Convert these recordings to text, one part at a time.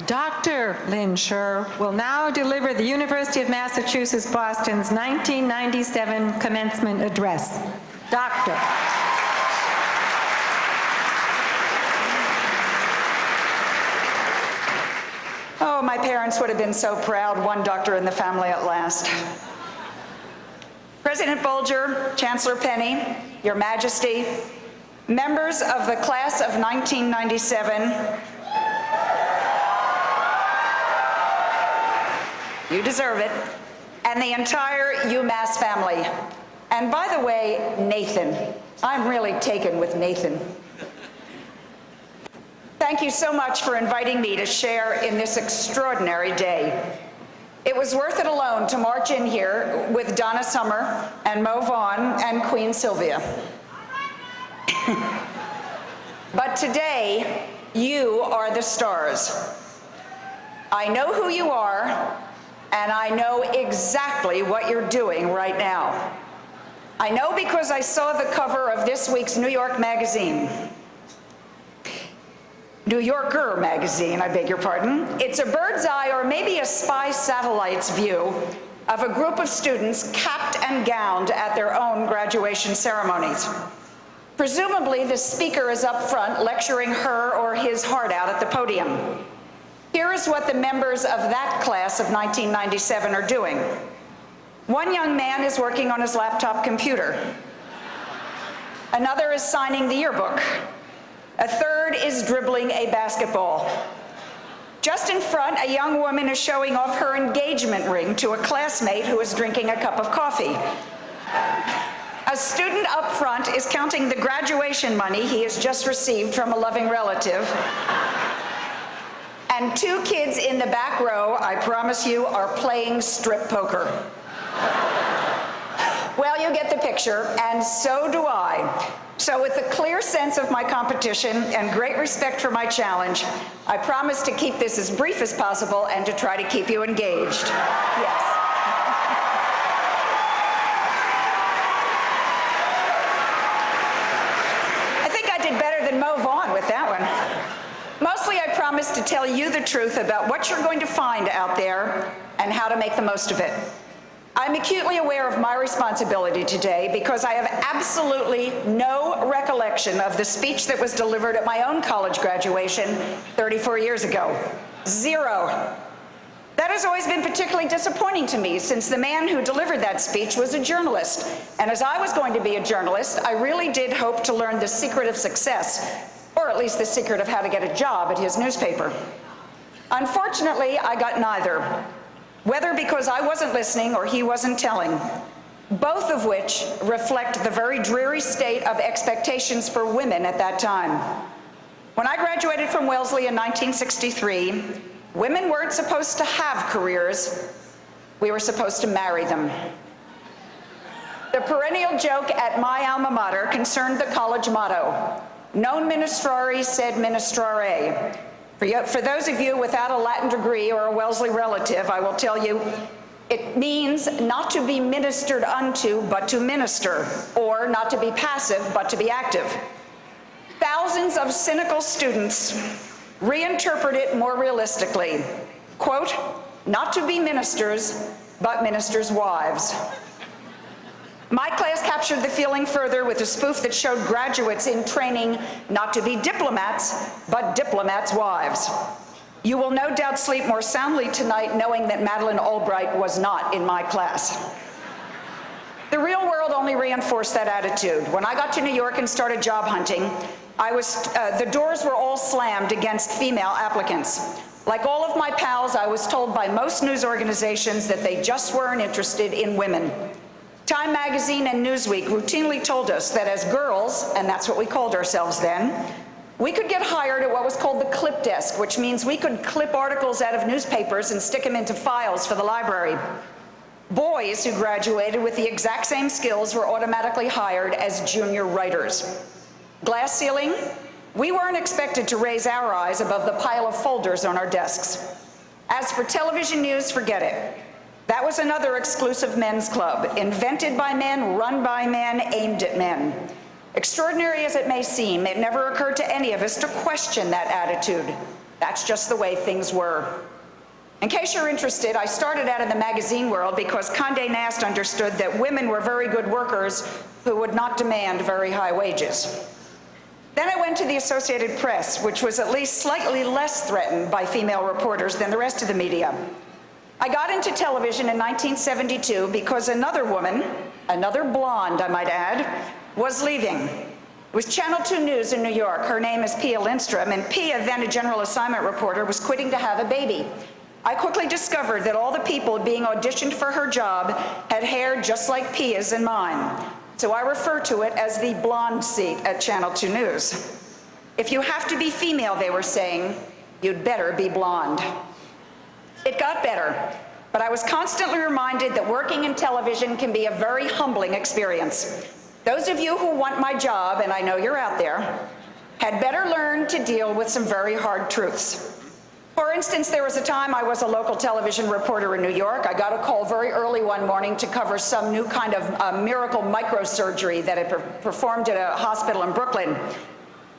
Dr. Lynn Sherr will now deliver the University of Massachusetts Boston's 1997 commencement address. Doctor. Oh, my parents would have been so proud, one doctor in the family at last. President Bolger, Chancellor Penny, Your Majesty, members of the class of 1997, you deserve it, and the entire UMass family. And by the way, Nathan. I'm really taken with Nathan. Thank you so much for inviting me to share in this extraordinary day. It was worth it alone to march in here with Donna Summer and Mo Vaughn and Queen Sylvia. But today, you are the stars. I know who you are, and I know exactly what you're doing right now. I know because I saw the cover of this week's New York magazine. New Yorker magazine, I beg your pardon. It's a bird's eye or maybe a spy satellite's view of a group of students capped and gowned at their own graduation ceremonies. Presumably, the speaker is up front lecturing her or his heart out at the podium. Here is what the members of that class of 1997 are doing. One young man is working on his laptop computer. Another is signing the yearbook. A third is dribbling a basketball. Just in front, a young woman is showing off her engagement ring to a classmate who is drinking a cup of coffee. A student up front is counting the graduation money he has just received from a loving relative. And two kids in the back row, I promise you, are playing strip poker. Well, you get the picture, and so do I. So with a clear sense of my competition and great respect for my challenge, I promise to keep this as brief as possible and to try to keep you engaged. Yes. I think I did better than Mo Vaughn with that one. Mostly I promise to tell you the truth about what you're going to find out there and how to make the most of it. I'm acutely aware of my responsibility today because I have absolutely no recollection of the speech that was delivered at my own college graduation 34 years ago. Zero. That has always been particularly disappointing to me since the man who delivered that speech was a journalist. And as I was going to be a journalist, I really did hope to learn the secret of success, or at least the secret of how to get a job at his newspaper. Unfortunately, I got neither. Whether because I wasn't listening or he wasn't telling, both of which reflect the very dreary state of expectations for women at that time. When I graduated from Wellesley in 1963, women weren't supposed to have careers, we were supposed to marry them. The perennial joke at my alma mater concerned the college motto, non ministrari sed ministrare. For those of you without a Latin degree or a Wellesley relative, I will tell you, it means not to be ministered unto, but to minister, or not to be passive, but to be active. Thousands of cynical students reinterpret it more realistically. Quote, not to be ministers, but ministers' wives. My class captured the feeling further with a spoof that showed graduates in training not to be diplomats, but diplomats' wives. You will no doubt sleep more soundly tonight knowing that Madeleine Albright was not in my class. The real world only reinforced that attitude. When I got to New York and started job hunting, the doors were all slammed against female applicants. Like all of my pals, I was told by most news organizations that they just weren't interested in women. Time magazine and Newsweek routinely told us that as girls, and that's what we called ourselves then, we could get hired at what was called the clip desk, which means we could clip articles out of newspapers and stick them into files for the library. Boys who graduated with the exact same skills were automatically hired as junior writers. Glass ceiling, we weren't expected to raise our eyes above the pile of folders on our desks. As for television news, forget it. That was another exclusive men's club, invented by men, run by men, aimed at men. Extraordinary as it may seem, it never occurred to any of us to question that attitude. That's just the way things were. In case you're interested, I started out in the magazine world because Condé Nast understood that women were very good workers who would not demand very high wages. Then I went to the Associated Press, which was at least slightly less threatened by female reporters than the rest of the media. I got into television in 1972 because another woman, another blonde I might add, was leaving. It was Channel 2 News in New York. Her name is Pia Lindstrom, and Pia, then a general assignment reporter, was quitting to have a baby. I quickly discovered that all the people being auditioned for her job had hair just like Pia's and mine. So I refer to it as the blonde seat at Channel 2 News. If you have to be female, they were saying, you'd better be blonde. It got better, but I was constantly reminded that working in television can be a very humbling experience. Those of you who want my job, and I know you're out there, had better learn to deal with some very hard truths. For instance, there was a time I was a local television reporter in New York. I got a call very early one morning to cover some new kind of miracle microsurgery that had performed at a hospital in Brooklyn.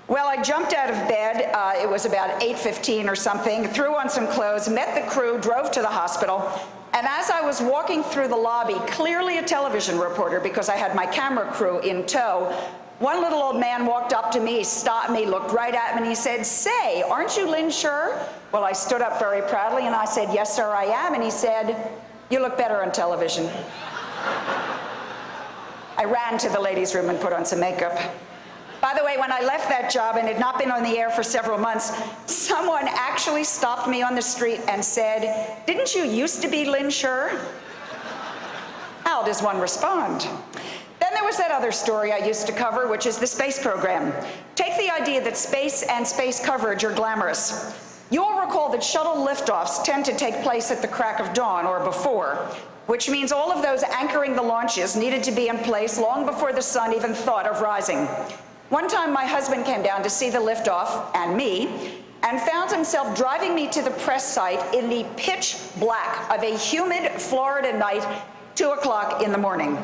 Well, I jumped out of bed, it was about 8:15 or something, threw on some clothes, met the crew, drove to the hospital, and as I was walking through the lobby, clearly a television reporter because I had my camera crew in tow, one little old man walked up to me, stopped me, looked right at me, and he said, "Say, aren't you Lynn Sherr?" Well, I stood up very proudly, and I said, "Yes, sir, I am." And he said, "You look better on television." I ran to the ladies' room and put on some makeup. By the way, when I left that job and had not been on the air for several months, someone actually stopped me on the street and said, "Didn't you used to be Lynn Sherr?" How does one respond? Then there was that other story I used to cover, which is the space program. Take the idea that space and space coverage are glamorous. You'll recall that shuttle liftoffs tend to take place at the crack of dawn or before, which means all of those anchoring the launches needed to be in place long before the sun even thought of rising. One time my husband came down to see the liftoff, and me, and found himself driving me to the press site in the pitch black of a humid Florida night, 2 o'clock in the morning.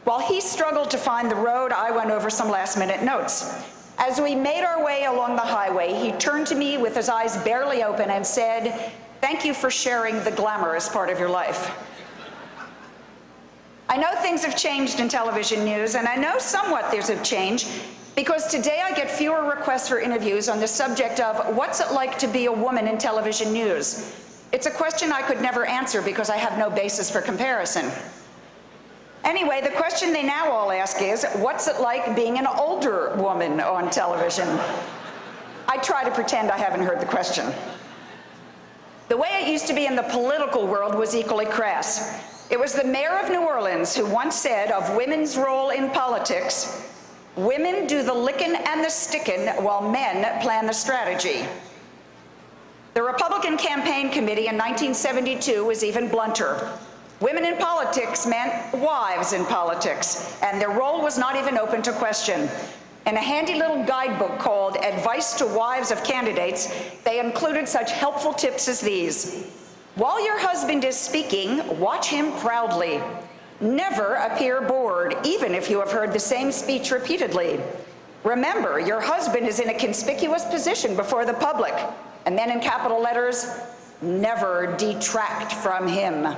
While he struggled to find the road, I went over some last-minute notes. As we made our way along the highway, he turned to me with his eyes barely open and said, "Thank you for sharing the glamorous part of your life." I know things have changed in television news, and I know somewhat there's a change, because today I get fewer requests for interviews on the subject of what's it like to be a woman in television news. It's a question I could never answer because I have no basis for comparison. Anyway, the question they now all ask is, what's it like being an older woman on television? I try to pretend I haven't heard the question. The way it used to be in the political world was equally crass. It was the mayor of New Orleans who once said of women's role in politics, "Women do the lickin' and the stickin' while men plan the strategy." The Republican campaign committee in 1972 was even blunter. Women in politics meant wives in politics, and their role was not even open to question. In a handy little guidebook called Advice to Wives of Candidates, they included such helpful tips as these. While your husband is speaking, watch him proudly. Never appear bored, even if you have heard the same speech repeatedly. Remember, your husband is in a conspicuous position before the public. And then in capital letters, never detract from him.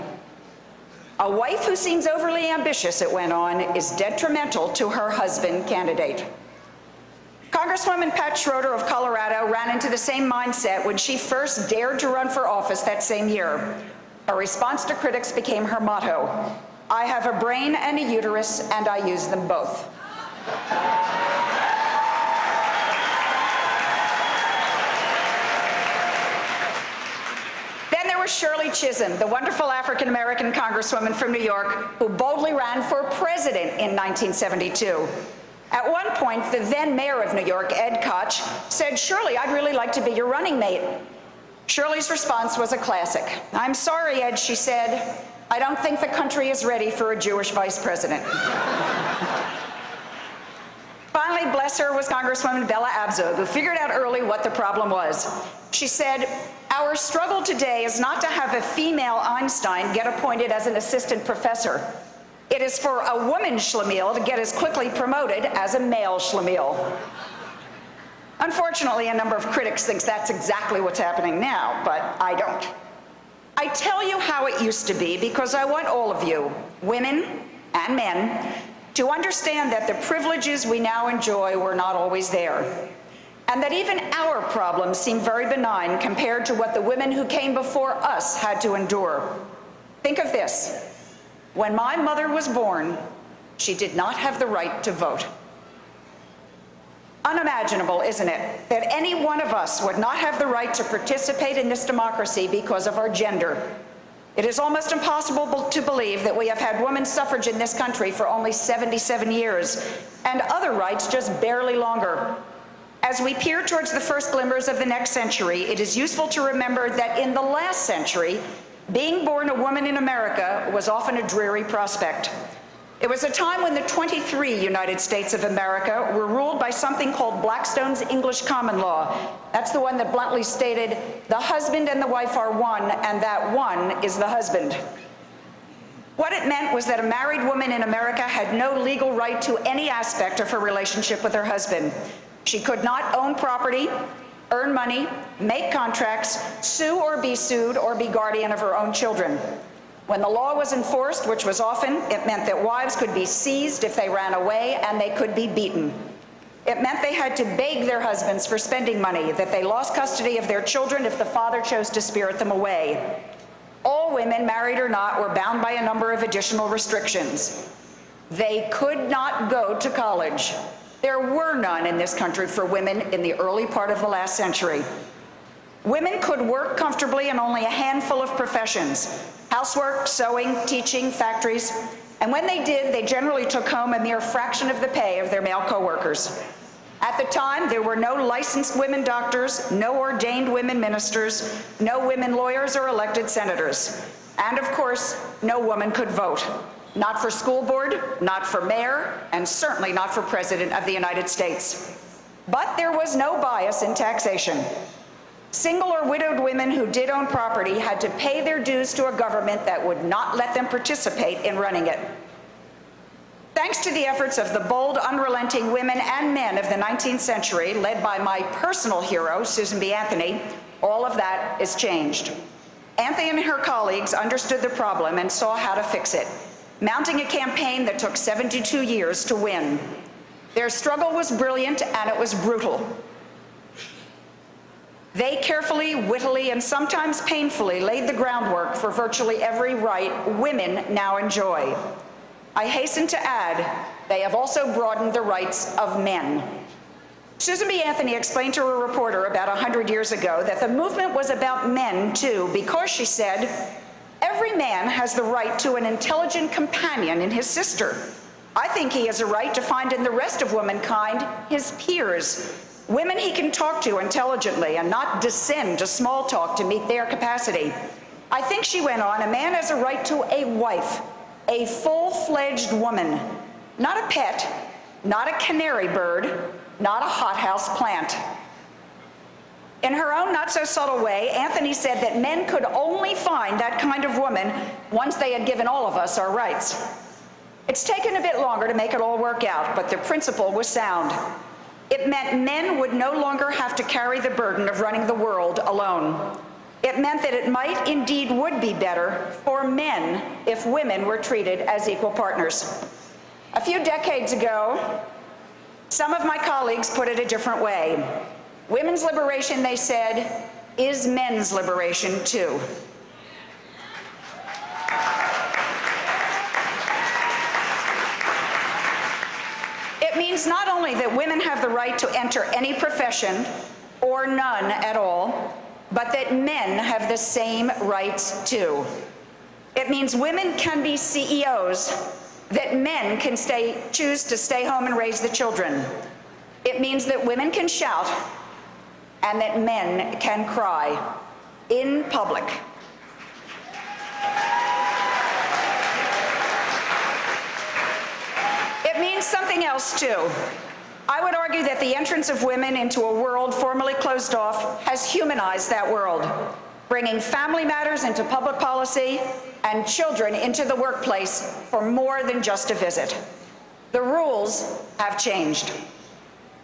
A wife who seems overly ambitious, it went on, is detrimental to her husband candidate. Congresswoman Pat Schroeder of Colorado ran into the same mindset when she first dared to run for office that same year. Her response to critics became her motto, "I have a brain and a uterus, and I use them both." Then there was Shirley Chisholm, the wonderful African-American congresswoman from New York who boldly ran for president in 1972. At one point, the then mayor of New York, Ed Koch, said, "Shirley, I'd really like to be your running mate." Shirley's response was a classic. "I'm sorry, Ed," she said, "I don't think the country is ready for a Jewish vice president." Finally, bless her, was Congresswoman Bella Abzug, who figured out early what the problem was. She said, "Our struggle today is not to have a female Einstein get appointed as an assistant professor. It is for a woman Schlemiel to get as quickly promoted as a male Schlemiel." Unfortunately, a number of critics think that's exactly what's happening now, but I don't. I tell you how it used to be because I want all of you, women and men, to understand that the privileges we now enjoy were not always there, and that even our problems seem very benign compared to what the women who came before us had to endure. Think of this. When my mother was born, she did not have the right to vote. Unimaginable, isn't it, that any one of us would not have the right to participate in this democracy because of our gender. It is almost impossible to believe that we have had women's suffrage in this country for only 77 years, and other rights just barely longer. As we peer towards the first glimmers of the next century, it is useful to remember that in the last century, being born a woman in America was often a dreary prospect. It was a time when the 23 United States of America were ruled by something called Blackstone's English common law. That's the one that bluntly stated, the husband and the wife are one, and that one is the husband. What it meant was that a married woman in America had no legal right to any aspect of her relationship with her husband. She could not own property, earn money, make contracts, sue or be sued, or be guardian of her own children. When the law was enforced, which was often, it meant that wives could be seized if they ran away, and they could be beaten. It meant they had to beg their husbands for spending money, that they lost custody of their children if the father chose to spirit them away. All women, married or not, were bound by a number of additional restrictions. They could not go to college. There were none in this country for women in the early part of the last century. Women could work comfortably in only a handful of professions: housework, sewing, teaching, factories, and when they did, they generally took home a mere fraction of the pay of their male co-workers. At the time, there were no licensed women doctors, no ordained women ministers, no women lawyers or elected senators, and of course, no woman could vote. Not for school board, not for mayor, and certainly not for president of the United States. But there was no bias in taxation. Single or widowed women who did own property had to pay their dues to a government that would not let them participate in running it. Thanks to the efforts of the bold, unrelenting women and men of the 19th century, led by my personal hero, Susan B. Anthony, all of that is changed. Anthony and her colleagues understood the problem and saw how to fix it, mounting a campaign that took 72 years to win. Their struggle was brilliant and it was brutal. They carefully, wittily, and sometimes painfully laid the groundwork for virtually every right women now enjoy. I hasten to add, they have also broadened the rights of men. Susan B. Anthony explained to a reporter about 100 years ago that the movement was about men too, because, she said, every man has the right to an intelligent companion in his sister. I think he has a right to find in the rest of womankind his peers, women he can talk to intelligently and not descend to small talk to meet their capacity. I think, she went on, a man has a right to a wife, a full-fledged woman, not a pet, not a canary bird, not a hothouse plant. In her own not-so-subtle way, Anthony said that men could only find that kind of woman once they had given all of us our rights. It's taken a bit longer to make it all work out, but the principle was sound. It meant men would no longer have to carry the burden of running the world alone. It meant that it might, indeed would be better for men if women were treated as equal partners. A few decades ago, some of my colleagues put it a different way. Women's liberation, they said, is men's liberation too. It means not only that women have the right to enter any profession, or none at all, but that men have the same rights too. It means women can be CEOs, that men can choose to stay home and raise the children. It means that women can shout and that men can cry in public. It means something else too. I would argue that the entrance of women into a world formerly closed off has humanized that world, bringing family matters into public policy and children into the workplace for more than just a visit. The rules have changed.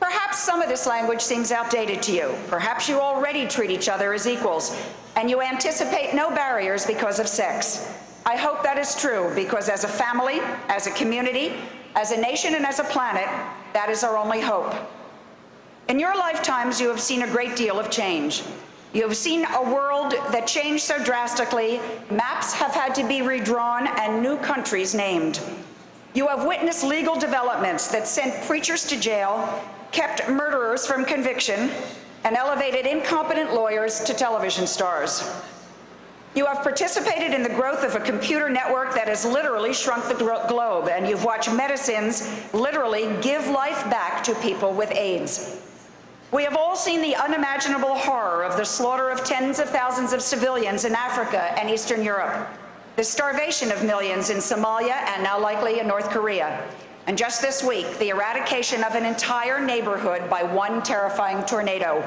Perhaps some of this language seems outdated to you. Perhaps you already treat each other as equals, and you anticipate no barriers because of sex. I hope that is true, because as a family, as a community, as a nation, and as a planet, that is our only hope. In your lifetimes, you have seen a great deal of change. You have seen a world that changed so drastically, maps have had to be redrawn and new countries named. You have witnessed legal developments that sent preachers to jail, kept murderers from conviction, and elevated incompetent lawyers to television stars. You have participated in the growth of a computer network that has literally shrunk the globe, and you've watched medicines literally give life back to people with AIDS. We have all seen the unimaginable horror of the slaughter of tens of thousands of civilians in Africa and Eastern Europe, the starvation of millions in Somalia and now likely in North Korea, and just this week, the eradication of an entire neighborhood by one terrifying tornado.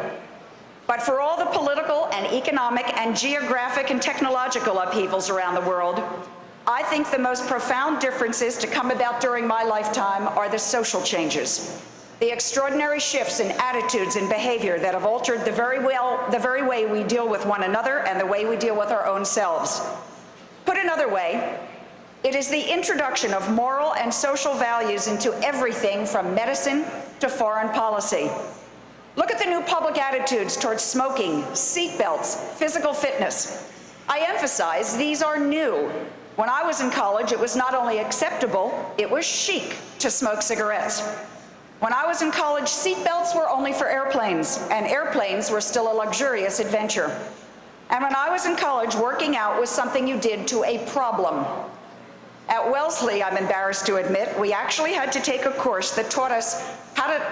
But for all the political and economic and geographic and technological upheavals around the world, I think the most profound differences to come about during my lifetime are the social changes, the extraordinary shifts in attitudes and behavior that have altered the very way we deal with one another and the way we deal with our own selves. Put another way, it is the introduction of moral and social values into everything from medicine to foreign policy. Look at the new public attitudes towards smoking, seatbelts, physical fitness. I emphasize these are new. When I was in college, it was not only acceptable, it was chic to smoke cigarettes. When I was in college, seatbelts were only for airplanes, and airplanes were still a luxurious adventure. And when I was in college, working out was something you did to a problem. At Wellesley, I'm embarrassed to admit, we actually had to take a course that taught us how to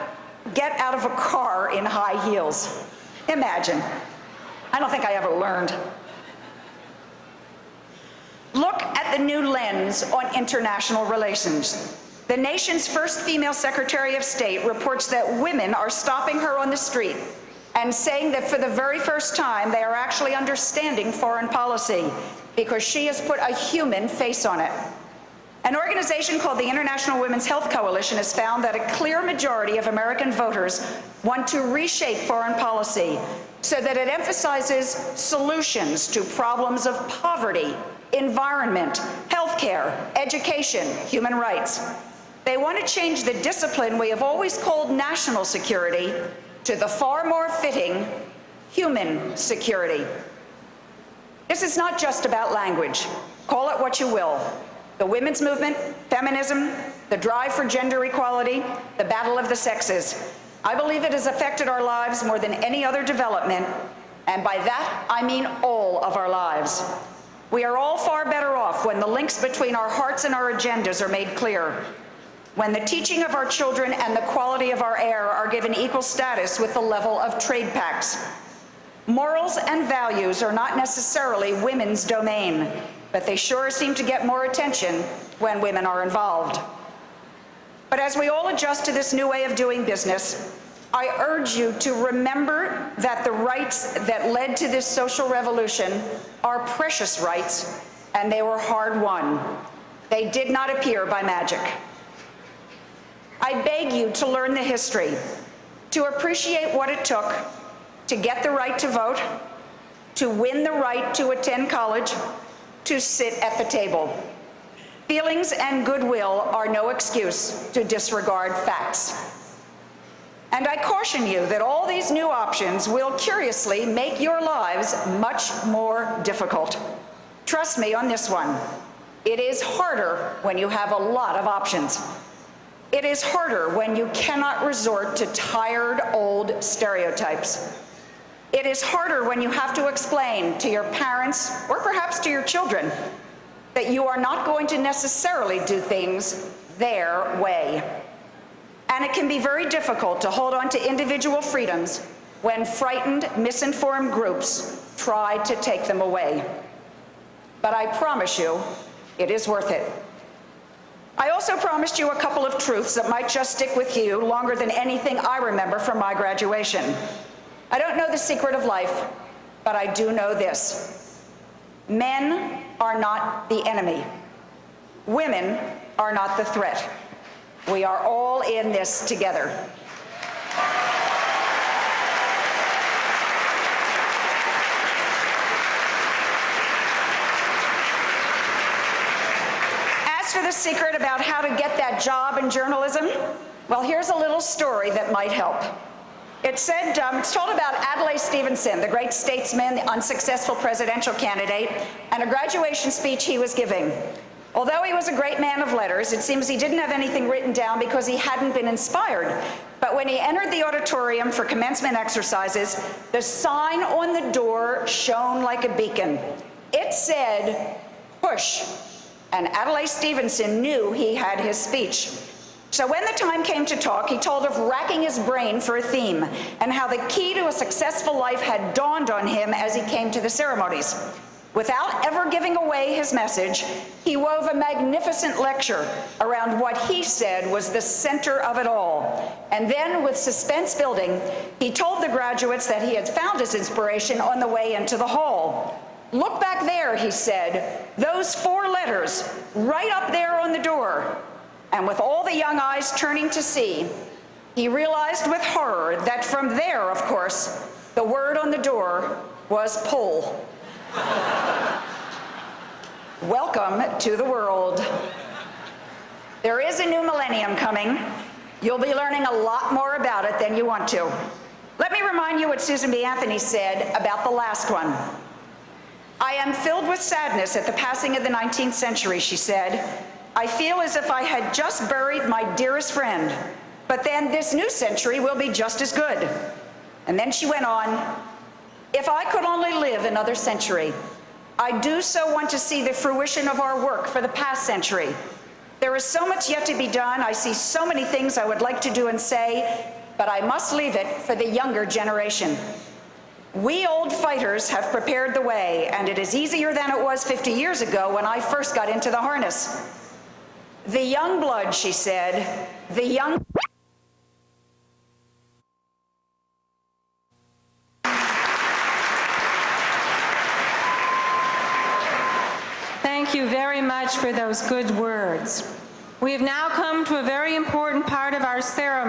get out of a car in high heels. Imagine. I don't think I ever learned. Look at the new lens on international relations. The nation's first female Secretary of State reports that women are stopping her on the street and saying that for the very first time they are actually understanding foreign policy because she has put a human face on it. An organization called the International Women's Health Coalition has found that a clear majority of American voters want to reshape foreign policy so that it emphasizes solutions to problems of poverty, environment, healthcare, education, human rights. They want to change the discipline we have always called national security to the far more fitting human security. This is not just about language. Call it what you will. The women's movement, feminism, the drive for gender equality, the battle of the sexes. I believe it has affected our lives more than any other development, and by that I mean all of our lives. We are all far better off when the links between our hearts and our agendas are made clear, when the teaching of our children and the quality of our air are given equal status with the level of trade pacts. Morals and values are not necessarily women's domain, but they sure seem to get more attention when women are involved. But as we all adjust to this new way of doing business, I urge you to remember that the rights that led to this social revolution are precious rights, and they were hard-won. They did not appear by magic. I beg you to learn the history, to appreciate what it took to get the right to vote, to win the right to attend college, to sit at the table. Feelings and goodwill are no excuse to disregard facts. And I caution you that all these new options will curiously make your lives much more difficult. Trust me on this one. It is harder when you have a lot of options. It is harder when you cannot resort to tired old stereotypes. It is harder when you have to explain to your parents, or perhaps to your children, that you are not going to necessarily do things their way. And it can be very difficult to hold on to individual freedoms when frightened, misinformed groups try to take them away. But I promise you, it is worth it. I also promised you a couple of truths that might just stick with you longer than anything I remember from my graduation. I don't know the secret of life, but I do know this. Men are not the enemy. Women are not the threat. We are all in this together. As for the secret about how to get that job in journalism, well, here's a little story that might help. It said, it's told about Adlai Stevenson, the great statesman, the unsuccessful presidential candidate, and a graduation speech he was giving. Although he was a great man of letters, it seems he didn't have anything written down because he hadn't been inspired. But when he entered the auditorium for commencement exercises, the sign on the door shone like a beacon. It said, "Push." And Adlai Stevenson knew he had his speech. So when the time came to talk, he told of racking his brain for a theme and how the key to a successful life had dawned on him as he came to the ceremonies. Without ever giving away his message, he wove a magnificent lecture around what he said was the center of it all. And then, with suspense building, he told the graduates that he had found his inspiration on the way into the hall. "Look back there," he said, "those 4 letters right up there on the door." And with all the young eyes turning to see, he realized with horror that from there, of course, the word on the door was pull. Welcome to the world. There is a new millennium coming. You'll be learning a lot more about it than you want to. Let me remind you what Susan B. Anthony said about the last one. "I am filled with sadness at the passing of the 19th century, she said. I feel as if I had just buried my dearest friend, but then this new century will be just as good." And then she went on, "If I could only live another century, I do so want to see the fruition of our work for the past century. There is so much yet to be done. I see so many things I would like to do and say, but I must leave it for the younger generation. We old fighters have prepared the way, and it is easier than it was 50 years ago when I first got into the harness. The young blood," she said, "the young..." Thank you very much for those good words. We have now come to a very important part of our ceremony.